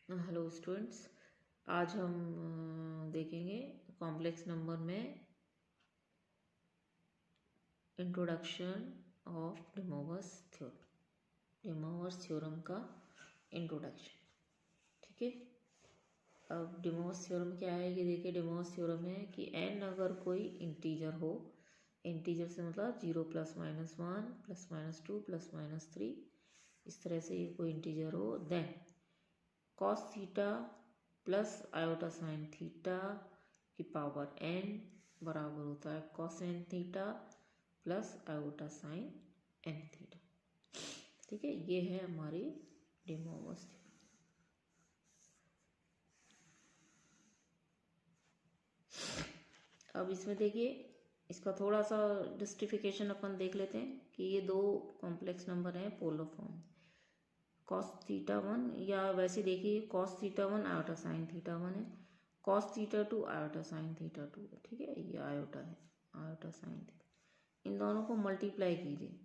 Hello students, आज हम देखेंगे कॉम्प्लेक्स नंबर में इंट्रोडक्शन ऑफ डिमोवर्स थ्योरम का इंट्रोडक्शन। ठीक है, अब डिमोवर्स थ्योरम क्या है ये देखिए। डिमोवर्स थ्योरम है कि n अगर कोई इंटीजर हो, इंटीजर से मतलब 0 ±1 ±2 ±3, इस तरह से ये कोई इंटीजर हो, then cos theta plus iota sine theta की पावर n बराबर होता है cos n theta plus iota sine n theta. ठीक है, ये है हमारी डिमोवर्स थ्योरम। अब इसमें देखिए, इसका थोड़ा सा जस्टिफिकेशन अपन देख लेते हैं कि ये दो कॉम्प्लेक्स नंबर हैं polar form. Cos theta one, या वैसे देखिए cos theta one iota sine theta one है, cos theta two iota sine theta two है। ठीक है, ये आयोटा है, आयोटा साइन थीटा, इन दोनों को मल्टीप्लाई कीजिए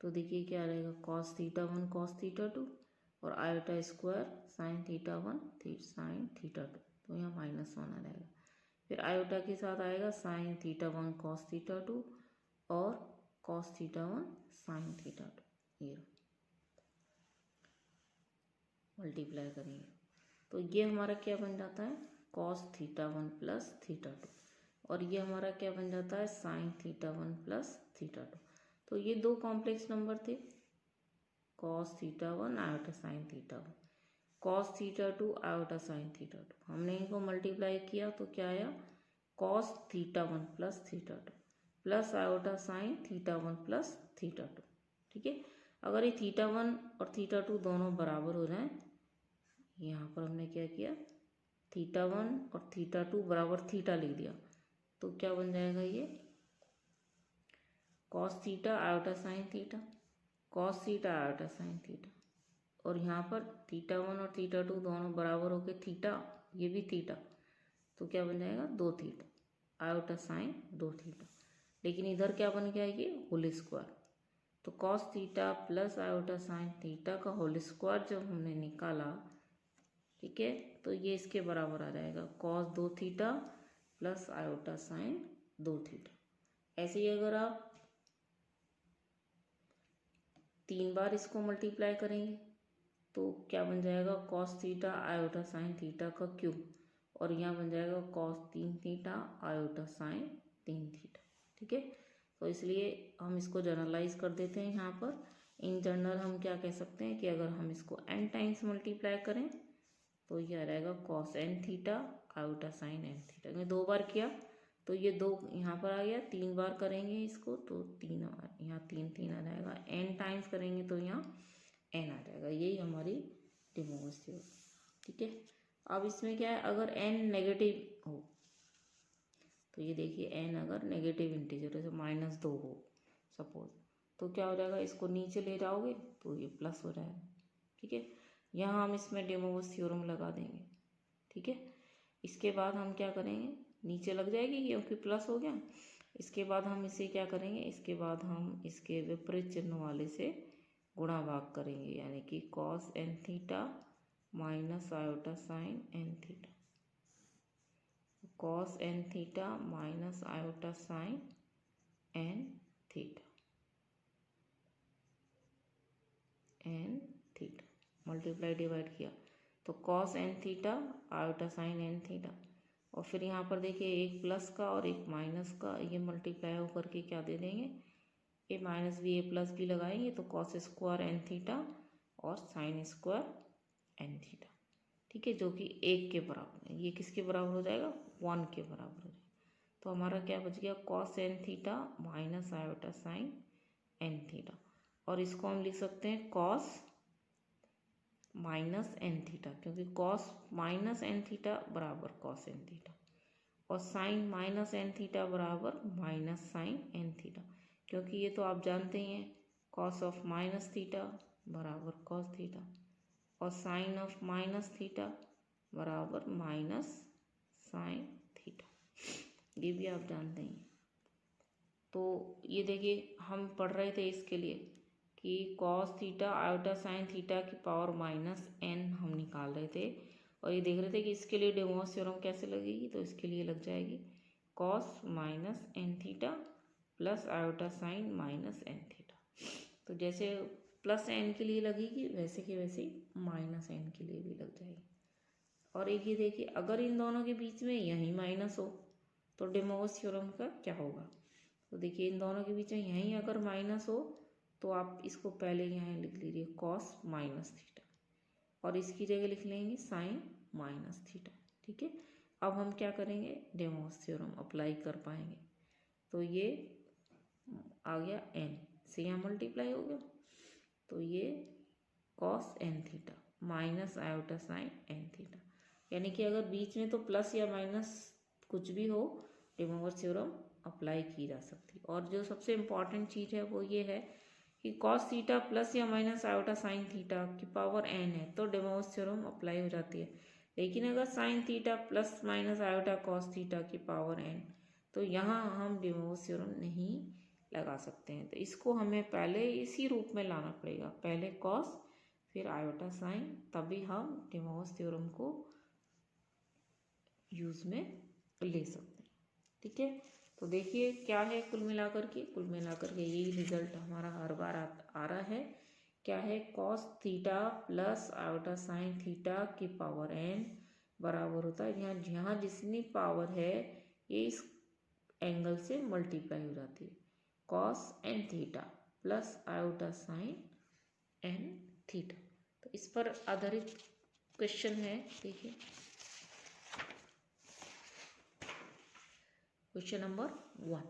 तो देखिए क्या रहेगा, cos theta one cos theta two और iota square sine theta one sine theta two, तो यहाँ -1 आ जाएगा। फिर आयोटा के साथ आएगा sine theta one cos theta two और cos theta one sine theta two, ये मल्टीप्लाई करेंगे तो ये हमारा क्या बन जाता है, cos theta one plus theta two, और ये हमारा क्या बन जाता है, sine theta one plus theta two. तो ये दो कॉम्प्लेक्स नंबर थे, cos theta one iota sine theta one, cos theta two iota sine theta two. हमने इनको मल्टीप्लाई किया तो क्या आया, cos theta one plus theta two plus iota sine theta one plus theta to. ठीक है, अगर ये थीटा वन और थीटा टू दोनों बराबर हो जाएं, यहाँ पर हमने क्या किया, थीटा वन और थीटा टू बराबर थीटा लिख दिया, तो क्या बन जाएगा ये, cos theta iota sine theta, cos theta iota sine theta, और यहाँ पर थीटा वन और थीटा टू दोनों बराबर हो गए थीटा, ये भी थीटा, तो क्या बन जाएगा 2 थीटा आयोटा साइन 2 थीटा। लेकिन इधर क्या बन गया, ये होल स्क्वायर, तो cos theta plus iota sine theta का होल स्क्वायर जब हमने निकाला, ठीक है, तो ये इसके बराबर आ जाएगा cos 2 theta plus iota sine 2 theta. ऐसे ही अगर आप 3 बार इसको मल्टीप्लाई करेंगे तो क्या बन जाएगा, cos theta iota sine theta का क्यूब, और यहाँ बन जाएगा cos 3 theta iota sine 3 theta. ठीक है, तो इसलिए हम इसको जनरलाइज कर देते हैं यहाँ पर। इन जनरल हम क्या कह सकते हैं कि अगर हम इसको n टाइम्स मल्टीप्लाई करें तो ये आ जाएगा cos n theta iota sine n theta. मैं 2 बार किया तो ये 2 यहाँ पर आ गया, 3 बार करेंगे इसको तो 3 यहाँ 3 आ जाएगा, n टाइम्स करेंगे तो यहाँ n आ जाएगा। यही हमारी डिमोवर्स थ्योरम। ठीक है, अब इसमें क्या है, अगर n नेगेटिव हो तो ये देखिए n अगर नेगेटिव इंटीजर जैसे -2 हो सपोज, तो क्या हो जाएगा, इसको नीचे ले जाओगे तो ये प्लस हो जाएगा। ठीक है, यहाँ हम इसमें डिमोवर्स थ्योरम लगा देंगे। ठीक है, इसके बाद हम क्या करेंगे, नीचे लग जाएगी क्योंकि प्लस हो गया। इसके बाद हम इसे क्या करेंगे, इसके बाद हम इसके विपरीत चिन्ह वाले से गुणा भाग करेंगे, यानी कि cos n theta minus iota sine n theta, cos n theta minus iota sine n theta, n theta multiply divide किया तो cos n theta iota sine n theta, और फिर यहाँ पर देखिए एक प्लस का और एक माइनस का, ये मल्टीप्लाई होकर के क्या दे देंगे, ए माइनस भी ए प्लस भी लगाएंगे तो कॉस स्क्वायर एन थीटा और साइन स्क्वायर एन थीटा। ठीक है, जो कि 1 के बराबर है, ये किसके बराबर हो जाएगा, 1 के बराबर हो जाएगा। तो हमारा क्या बच गया, cos n theta minus iota sine n theta, और इसको हम लिख सकते हैं कॉस माइनस एन थीटा, क्योंकि कॉस माइनस एन थीटा बराबर कॉस एन थीटा, और साइन माइनस एन थीटा बराबर माइनस साइन एन थीटा, क्योंकि ये तो आप जानते ही हैं कॉस ऑफ माइनस थीटा बराबर कॉस थीटा, और साइन ऑफ माइनस थीटा बराबर माइनस साइन थीटा, ये भी आप जानते हैं। तो ये देखिए हम पढ़ रहे थे इसके लिए कि cos theta iota sine theta की पावर माइनस एन हम निकाल रहे थे और ये देख रहे थे कि इसके लिए डे मोस थ्योरम कैसे लगेगी। तो इसके लिए लग जाएगी cos minus n theta plus iota sine minus n theta. तो जैसे प्लस एन के लिए लगेगी वैसे के वैसे माइनस एन के लिए भी लग जाएगी। और एक ये देखिए, अगर इन दोनों के बीच में यही माइनस हो तो डे मोस थ्योरम का क्या होगा। तो देखिए इन दोनों के बीच में यहीं अगर माइनस हो तो आप इसको पहले यहाँ लिख लीजिए कॉस माइनस थीटा और इसकी जगह लिख लेंगे साइन माइनस थीटा। ठीक है, अब हम क्या करेंगे, डे मोस थ्योरम अप्लाई कर पाएंगे। तो ये आ गया एन से यहाँ मल्टीप्लाई हो गया, तो ये cos n theta minus iota sine n theta, यानी कि अगर बीच में तो प्लस या माइनस कुछ भी हो डे मोस थ्योरम अप्लाई की जा सकती। और जो सबसे इम्पॉर्टेंट चीज़ है वो ये है कि कॉस थीटा प्लस या माइनस आयोटा साइन थीटा की पावर एन है तो डे मोस थ्योरम अप्लाई हो जाती है। लेकिन अगर sine theta plus minus iota cos theta की पावर एन, तो यहाँ हम डे मोस थ्योरम नहीं लगा सकते हैं। तो इसको हमें पहले इसी रूप में लाना पड़ेगा, पहले कॉस फिर आयोटा साइन, तभी हम डे मोस थ्योरम को यूज में ले सकते हैं। ठीक है, तो देखिए क्या है, कुल मिलाकर के यही रिजल्ट हमारा हर बार आ रहा है। क्या है, cos theta plus iota sine theta की पावर एन बराबर होता है, यहाँ जहाँ जितनी पावर है ये इस एंगल से मल्टीप्लाई हो जाती है, cos n theta plus iota sine n theta. तो इस पर आधारित क्वेश्चन है। देखिए क्वेश्चन नंबर 1,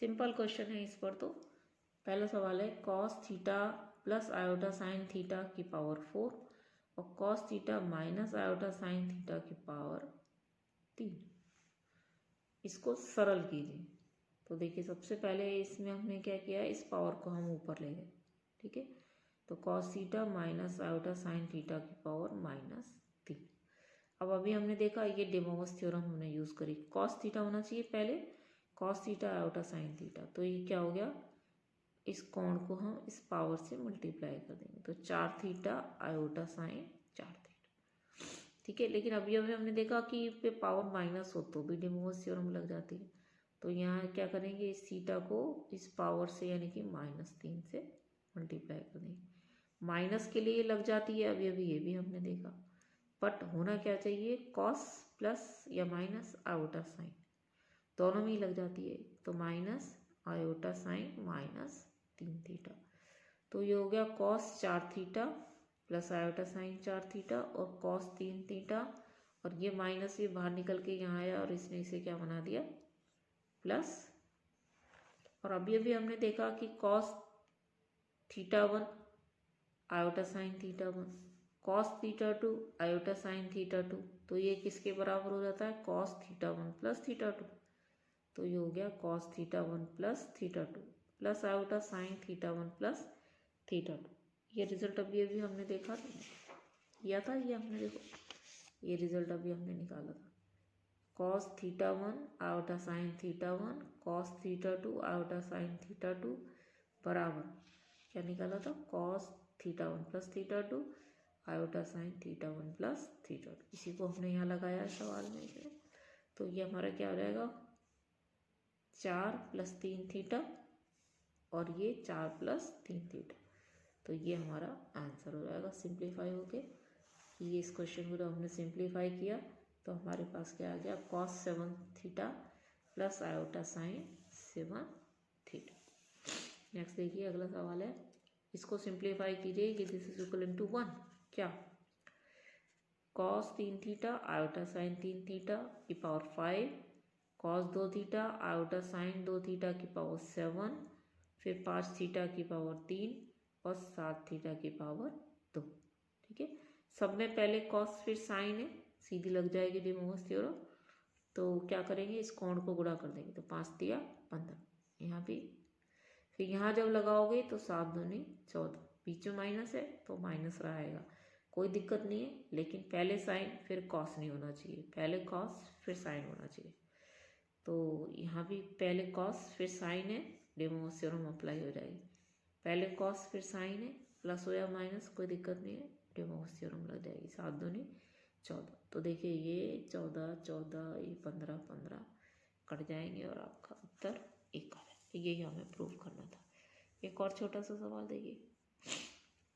सिंपल क्वेश्चन है। इस पर तो पहला सवाल है cos theta plus iota sine theta की पावर 4 और cos theta minus iota sine theta की पावर 3, इसको सरल कीजिए। तो देखिए सबसे पहले इसमें हमने क्या किया, इस पावर को हम ऊपर ले गए। ठीक है, तो cos theta minus iota sine theta की पावर -3। अब अभी हमने देखा ये डे मोस थ्योरम हमने यूज़ करी, कॉस थीटा होना चाहिए पहले, cos theta iota sine theta, तो ये क्या हो गया, इस कोण को हम इस पावर से मल्टीप्लाई कर देंगे, तो 4 थीटा आयोटा साइन 4 थीटा। ठीक है, लेकिन अभी हमने देखा कि पे पावर माइनस हो तो भी डे मोस थ्योरम लग जाती है। तो यहाँ क्या करेंगे, इस थीटा को इस पावर से यानी कि -3 से मल्टीप्लाई कर देंगे। माइनस के लिए लग जाती है अभी ये भी हमने देखा, बट होना क्या चाहिए, कॉस प्लस या माइनस आयोटा साइन दोनों में ही लग जाती है, तो माइनस आयोटा साइन -3 थीटा। तो ये हो गया cos 4 theta plus iota sign 4 theta और कॉस 3 थीटा, और ये माइनस भी बाहर निकल के यहाँ आया और इसने इसे क्या बना दिया, प्लस। और अभी हमने देखा कि cos theta 1 iota sine theta 1, cos theta 2 iota sine theta 2, तो ये किसके बराबर हो जाता है, कॉस थीटा 1 प्लस थीटा 2। तो ये हो गया cos theta 1 plus theta 2 plus iota sine theta 1 plus theta 2। ये रिजल्ट अभी हमने देखा किया था, ये हमने देखो ये रिजल्ट अभी हमने निकाला था, cos theta 1 iota sine theta 1 cos theta 2 iota sine theta 2 बराबर क्या निकाला था, cos theta 1 plus theta 2 iota sine theta 1 plus theta 2। इसी को हमने यहाँ लगाया सवाल में इसमें, तो ये हमारा क्या हो जाएगा, 4 + 3 थीटा और ये 4 + 3 थीटा। तो ये हमारा आंसर हो जाएगा सिंप्लीफाई होके। ये इस क्वेश्चन को जब हमने सिंप्लीफाई किया तो हमारे पास क्या आ गया, cos 7 theta plus iota sign 7 theta. Next देखिए अगला सवाल है, इसको सिंप्लीफाई कीजिए कि दिस इज इक्वल टू 1, क्या, cos 3 theta iota sine 3 theta की power 5, cos 2 theta iota sine 2 theta की पावर 7, फिर 5 थीटा की पावर 3 और 7 थीटा की पावर 2। ठीक है, सब में पहले कॉस फिर साइन है, सीधी लग जाएगी डे मोस थ्योरम। तो क्या करेंगे, इस कोण को गुणा कर देंगे, तो 5 × 15, यहाँ भी फिर यहाँ जब लगाओगे तो 7 × 2 = 14, बीच में माइनस है तो माइनस रहेगा, कोई दिक्कत नहीं है, लेकिन पहले साइन फिर कॉस नहीं होना चाहिए, पहले कॉस फिर साइन होना चाहिए। तो यहाँ भी पहले कॉस फिर साइन है, डे मोस थ्योरम अप्लाई हो जाएगी। पहले कॉस फिर साइन है, प्लस हो या माइनस कोई दिक्कत नहीं है, डे मोस थ्योरम लग जाएगी। 7 दूनी 14। तो देखिए ये 14 14 ये 15 15 कट जाएंगे और आपका उत्तर 1 आ जाएगा। यही हमें प्रूव करना था। एक और छोटा सा सवाल देखिए,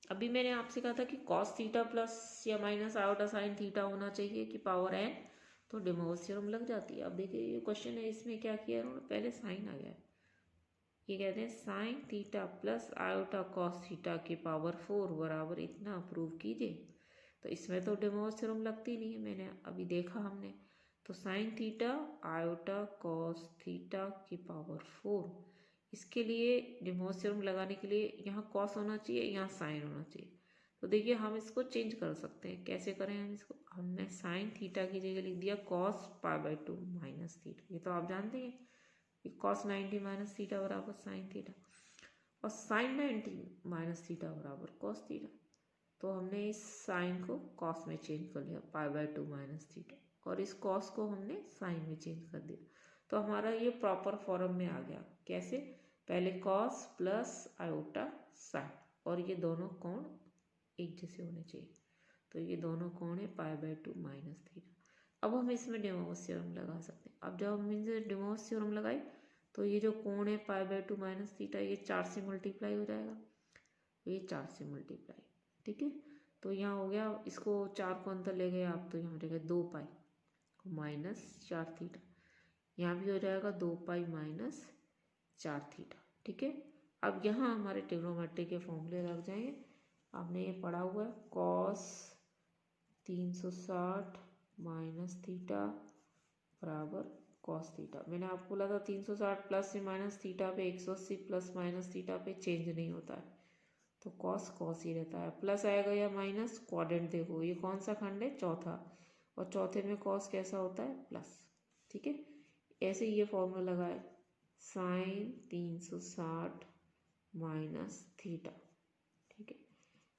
अभी मैंने आपसे कहा था कि कॉस थीटा प्लस या माइनस आयोटा साइन थीटा होना चाहिए कि पावर n, तो डे मोस थ्योरम लग जाती है। अब देखिए ये क्वेश्चन है, इसमें क्या किया उन्होंने, पहले साइन आ गया, ये कहते हैं sine theta plus iota cos theta के पावर 4 बराबर इतना प्रूव कीजिए। तो इसमें तो डे मोस थ्योरम लगती नहीं है, मैंने अभी देखा हमने। तो sine theta iota cos theta की पावर 4, इसके लिए डे मोस थ्योरम लगाने के लिए यहाँ कॉस होना चाहिए, यहाँ साइन होना चाहिए। तो देखिए हम इसको चेंज कर सकते हैं, कैसे करें हम इसको, हमने साइन थीटा की जगह लिख दिया कॉस π/2 माइनस थीटा। ये तो आप जानते हैं कि कॉस 90 माइनस थीटा बराबर साइन थीटा, और साइन 90 माइनस थीटा बराबर कॉस थीटा। तो हमने इस साइन को कॉस में चेंज कर लिया π/2 माइनस थीटा, और इस कॉस को हमने साइन में चेंज कर दिया। तो हमारा ये प्रॉपर फॉर्म में आ गया। कैसे, पहले कॉस प्लस आयोटा साइन, और ये दोनों कोण एक जैसे होने चाहिए। तो ये दोनों कोण है π/2 माइनस थीटा। अब हम इसमें डे मोस थ्योरम लगा सकते हैं। अब जब हम इनसे डे मोस थ्योरम लगाए तो ये जो कोण है π/2 माइनस थीटा, ये 4 से मल्टीप्लाई हो जाएगा, ये 4 से मल्टीप्लाई, ठीक है। तो यहाँ हो गया, इसको 4 को अंदर ले गए आप, तो यहाँ रहेगा 2 पाई माइनस 4 थीटा, यहाँ भी हो जाएगा 2 पाई माइनस 4 थीटा, ठीक है। अब यहाँ हमारे ट्रिग्नोमेट्री के फॉर्मूले लग जाएंगे। आपने ये पढ़ा हुआ है, कॉस 360 माइनस थीटा बराबर कॉस थीटा। मैंने आपको बोला था 360 प्लस से माइनस थीटा पे 180 प्लस माइनस थीटा पे चेंज नहीं होता है, तो कॉस कॉस ही रहता है। प्लस आएगा या माइनस, क्वाड्रेंट देखो ये कौन सा खंड है, चौथा, और चौथे में कॉस कैसा होता है, प्लस, ठीक है। ऐसे ये फॉर्मूला लगाए, साइन 360 माइनस थीटा, ठीक है।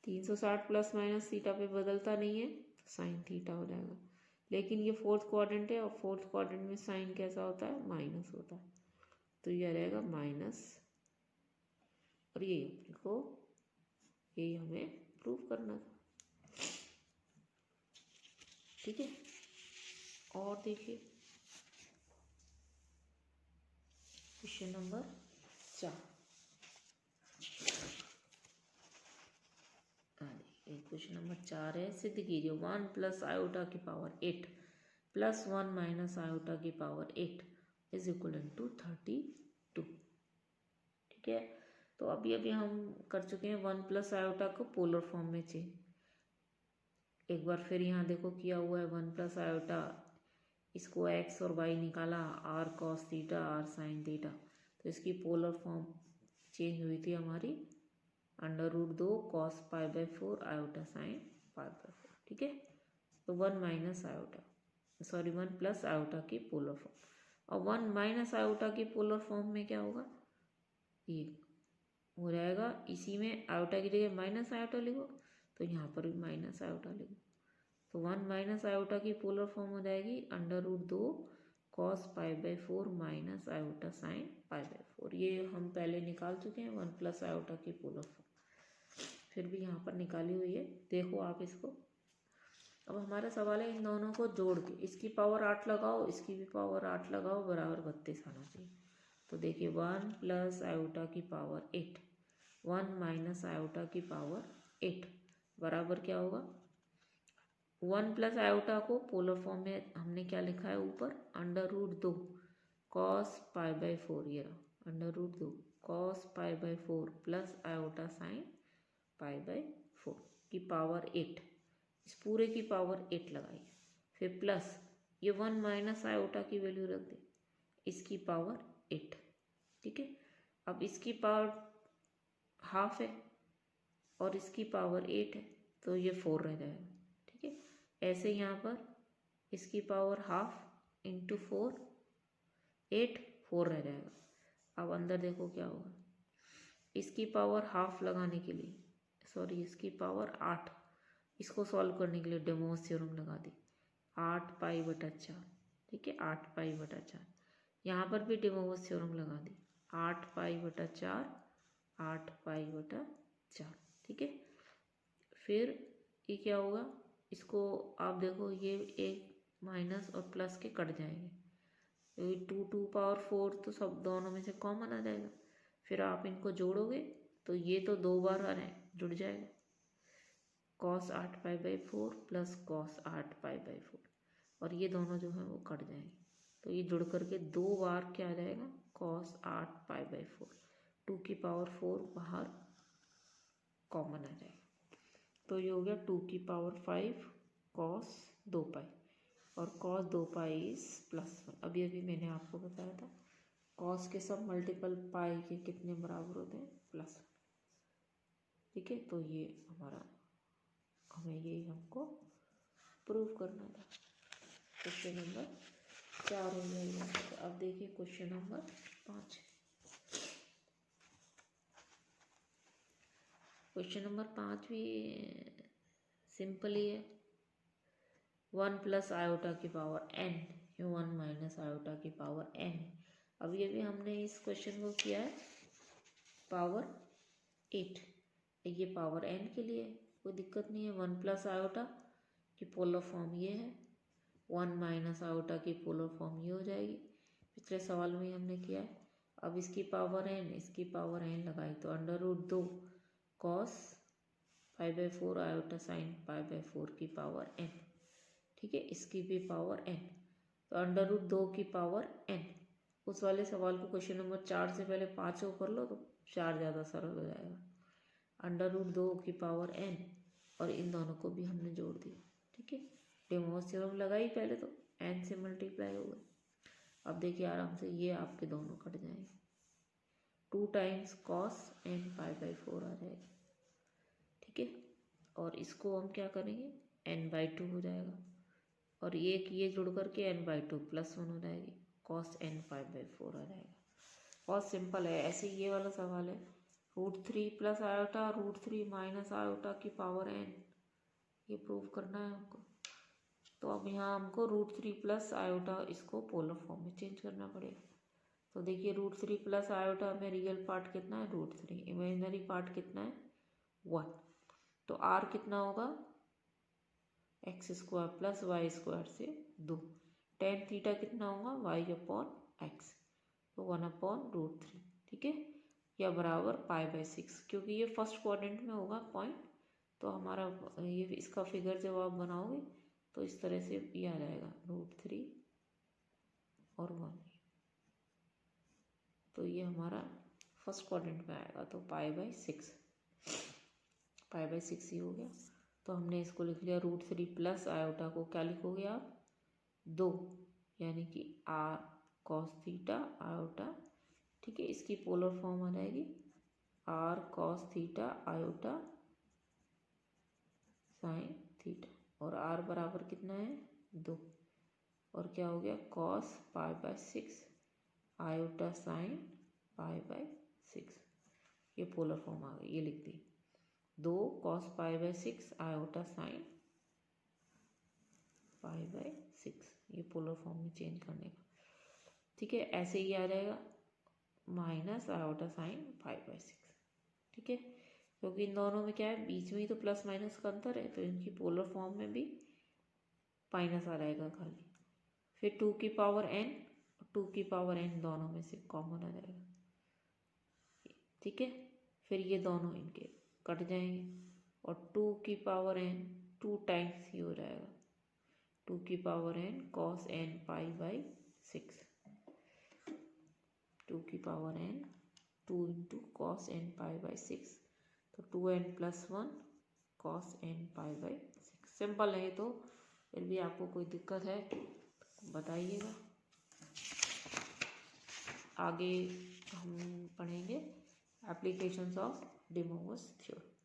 360 प्लस माइनस थीटा पे बदलता नहीं है, तो साइन थीटा हो जाएगा। लेकिन ये फोर्थ क्वाड्रेंट है, और फोर्थ क्वाड्रेंट में साइन कैसा होता है, माइनस होता है, तो ये रहेगा माइनस, और ये अपने को यही हमें प्रूव करना था, ठीक है। और देखिए क्वेश्चन नंबर 4, क्वेश्चन नंबर 4 है, सिद्ध कीजिए 1 प्लस आयोटा की पावर 8 प्लस 1 माइनस आयोटा की पावर 8 इज इक्वल टू 32, ठीक है। तो अभी अभी हम कर चुके हैं 1 प्लस आयोटा को पोलर फॉर्म में चेंज। एक बार फिर यहाँ देखो किया हुआ है 1 प्लस आयोटा, इसको x और y निकाला, r cos theta r sin theta, तो इसकी पोलर फॉर्म चेंज हुई थी हमारी √2 cos π/4 आयोटा sin π/4, ठीक है। तो 1 minus iota, sorry 1 plus iota की पोलर फॉर्म, और 1 माइनस आयोटा की पोलर फॉर्म में क्या होगा, ये हो जाएगा, इसी में आयोटा की जगह माइनस आयोटा लिखो, तो यहाँ पर भी माइनस आयोटा लिखो, तो 1 माइनस आयोटा की पोलर फॉर्म हो जाएगी √2 cos π/4 माइनस आयोटा sin π/4। ये हम पहले निकाल चुके हैं 1 प्लस आयोटा की पोलर फॉर्म, फिर भी यहाँ पर निकाली हुई है, देखो आप इसको। अब हमारा सवाल है इन दोनों को जोड़ के इसकी पावर 8 लगाओ, इसकी भी पावर 8 लगाओ, बराबर 32 आना चाहिए। तो देखिए 1 प्लस आयोटा की पावर 8 1 माइनस आयोटा की पावर 8 बराबर क्या होगा, 1 प्लस आयोटा को पोलर फॉर्म में हमने क्या लिखा है ऊपर, √2 cos π/4, ये रहा √2 cos π/4 प्लस आयोटा साइन π/4 की पावर 8, इस पूरे की पावर 8 लगाई, फिर प्लस ये 1 माइनस आयोटा की वैल्यू रख दी, इसकी पावर 8, ठीक है। अब इसकी पावर हाफ है और इसकी पावर 8 है, तो ये 4 रह जाएगा, ठीक है। ऐसे यहाँ पर इसकी पावर हाफ इंटू 4 8 4 रह जाएगा। अब अंदर देखो क्या होगा, इसकी पावर हाफ लगाने के लिए, सॉरी इसकी पावर 8, इसको सॉल्व करने के लिए डे मोस थ्योरम लगा दी, 8 π/4, ठीक है, 8 π/4, यहाँ पर भी डे मोस थ्योरम लगा दी, 8 π/4 8π/4, ठीक है। फिर ये क्या होगा, इसको आप देखो ये एक माइनस और प्लस के कट जाएंगे, तो 2 तो सब दोनों में से कॉमन आ जाएगा। फिर आप इनको जोड़ोगे तो ये तो 2 बार आ रहे हैं, जुड़ जाएगा, cos 8π/4 प्लस cos 8π/4, और ये दोनों जो है वो कट जाएंगे, तो ये जुड़ करके 2 बार क्या आ जाएगा, cos 8π/4, 2 की पावर 4 बाहर कॉमन आ जाएगा, तो ये हो गया 2 की पावर 5 cos 2π, और cos 2π इज +1। अभी मैंने आपको बताया था cos के सब मल्टीपल पाई के कितने बराबर होते हैं, +1, ठीक है। तो ये हमें यही हमको प्रूव करना था। क्वेश्चन नंबर 4 हो जाएगा। तो अब देखिए क्वेश्चन नंबर 5। क्वेश्चन नंबर 5 भी सिंपल ही है, 1 + आयोटा की पावर n, 1 - आयोटा की पावर n। अभी हमने इस क्वेश्चन को किया है पावर 8, ये पावर n के लिए कोई दिक्कत नहीं है। 1 + आयोटा की पोलर फॉर्म ये है, 1 - आयोटा की पोलर फॉर्म ये हो जाएगी, पिछले सवाल में हमने किया है। अब इसकी पावर n, इसकी पावर n लगाई तो √2 cos π/4 आयोटा sin π/4 की पावर n, ठीक है। इसकी भी पावर n, तो √2 की पावर n। उस वाले सवाल को क्वेश्चन नंबर 4 से पहले 5 को कर लो तो 4 ज़्यादा सरल हो जाएगा। √2 की पावर n, और इन दोनों को भी हमने जोड़ दिया, ठीक है। डे मोस थ्योरम लगाई पहले, तो n से मल्टीप्लाई हो गए। अब देखिए आराम से ये आपके दोनों कट जाएंगे, 2 टाइम्स cos n π/4 आ जाएगा, ठीक है। और इसको हम क्या करेंगे, n/2 हो जाएगा, और ये जुड़ करके n/2 +1 हो जाएगी, cos n π/4 आ जाएगा। बहुत सिंपल है। ऐसे ये वाला सवाल है, √3 + आयोटा, √3 - आयोटा की पावर n, ये प्रूव करना है हमको। तो अब यहाँ हमको √3 + आयोटा इसको पोलर फॉर्म में चेंज करना पड़ेगा। तो देखिए √3 + आयोटा में रियल पार्ट कितना है, √3, इमेजिनरी पार्ट कितना है, 1, तो r कितना होगा, x² + y² से 2, tan थीटा कितना होगा, y/x, तो 1/√3, ठीक है, या बराबर π/6, क्योंकि ये फर्स्ट क्वाड्रेंट में होगा पॉइंट, तो हमारा ये इसका फिगर जब आप बनाओगे तो इस तरह से ये आ जाएगा, √3 और 1, तो ये हमारा फर्स्ट क्वाड्रेंट में आएगा, तो π/6 ही हो गया। तो हमने इसको लिख लिया, √3 + आयोटा को क्या लिखोगे आप, 2, यानी कि r cos थीटा आयोटा, ठीक है। इसकी पोलर फॉर्म आ जाएगी r cos theta iota sin theta, और r बराबर कितना है, 2, और क्या हो गया, cos π/6 आयोटा sin π/6, ये पोलर फॉर्म आ गई, ये लिख दी, 2 cos π/6 आयोटा sin π/6, ये पोलर फॉर्म में चेंज करने का, ठीक है। ऐसे ही आ जाएगा माइनस आयोटा sin π/6, ठीक है, क्योंकि इन दोनों में क्या है, बीच में ही तो प्लस माइनस का अंतर है, तो इनकी पोलर फॉर्म में भी माइनस आ जाएगा खाली। फिर 2 की पावर n और 2 की पावर n दोनों में से कॉमन आ जाएगा, ठीक है। फिर ये दोनों इनके कट जाएंगे, और 2 की पावर n 2 टाइम्स ही हो जाएगा, 2 की पावर n cos n π/6, 2 की पावर n 2 × cos n π/6, तो 2n + 1 cos n π/6। सिंपल है तो, फिर भी आपको कोई दिक्कत है बताइएगा। आगे हम पढ़ेंगे एप्लीकेशंस ऑफ डे मोस थ्योरम।